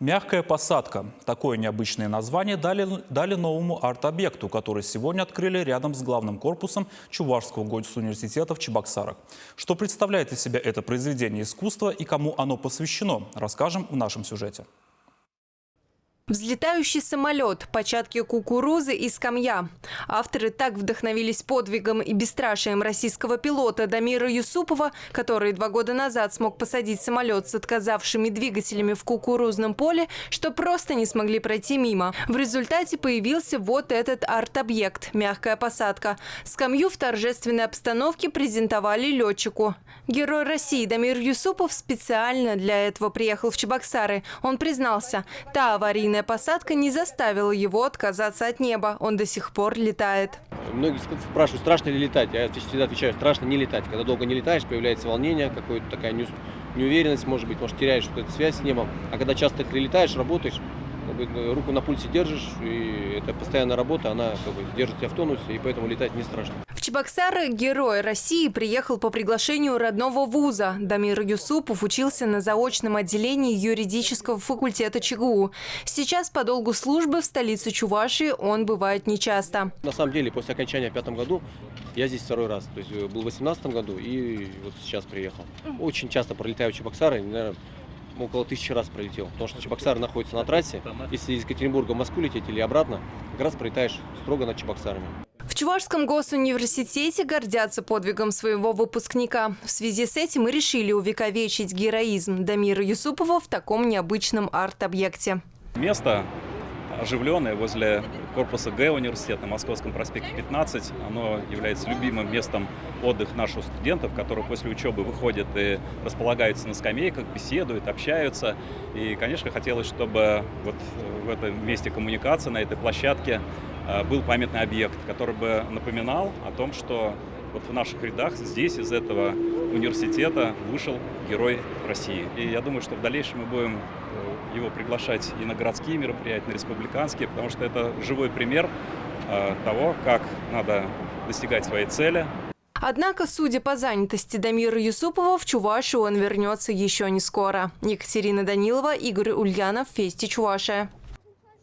Мягкая посадка. Такое необычное название дали новому арт-объекту, который сегодня открыли рядом с главным корпусом Чувашского госуниверситета в Чебоксарах. Что представляет из себя это произведение искусства и кому оно посвящено, расскажем в нашем сюжете. Взлетающий самолет, початки кукурузы и скамья. Авторы так вдохновились подвигом и бесстрашием российского пилота Дамира Юсупова, который 2 года назад смог посадить самолет с отказавшими двигателями в кукурузном поле, что просто не смогли пройти мимо. В результате появился вот этот арт-объект – мягкая посадка. Скамью в торжественной обстановке презентовали летчику. Герой России Дамир Юсупов специально для этого приехал в Чебоксары. Он признался, та аварийная посадка не заставила его отказаться от неба. Он до сих пор летает. Многие спрашивают, страшно ли летать. Я всегда отвечаю, страшно не летать. Когда долго не летаешь, появляется волнение, какая-то такая неуверенность, может теряешь какую-то связь с небом. А когда часто летаешь, работаешь, руку на пульсе держишь, и это постоянная работа, она держит тебя в тонусе, и поэтому летать не страшно. В Чебоксары герой России приехал по приглашению родного вуза. Дамир Юсупов учился на заочном отделении юридического факультета ЧГУ. Сейчас по долгу службы в столице Чувашии он бывает нечасто. На самом деле, после окончания в 5-м году я здесь 2-й раз. То есть был в 18-м году и вот сейчас приехал. Очень часто пролетаю в Чебоксары, наверное, около 1000 раз пролетел. Потому что Чебоксары находятся на трассе. Если из Екатеринбурга в Москву лететь или обратно, как раз пролетаешь строго над Чебоксарами. В Чувашском госуниверситете гордятся подвигом своего выпускника. В связи с этим и решили увековечить героизм Дамира Юсупова в таком необычном арт-объекте. Место оживленное возле корпуса Г университета на Московском проспекте 15. Оно является любимым местом отдыха наших студентов, которые после учебы выходят и располагаются на скамейках, беседуют, общаются. И, конечно, хотелось, чтобы вот в этом месте коммуникации, на этой площадке был памятный объект, который бы напоминал о том, что вот в наших рядах здесь, из этого университета, вышел герой России. И я думаю, что в дальнейшем мы будем его приглашать и на городские мероприятия, на республиканские, потому что это живой пример того, как надо достигать своей цели. Однако, судя по занятости Дамира Юсупова, в Чувашию он вернется еще не скоро. Екатерина Данилова, Игорь Ульянов, Вести Чувашия.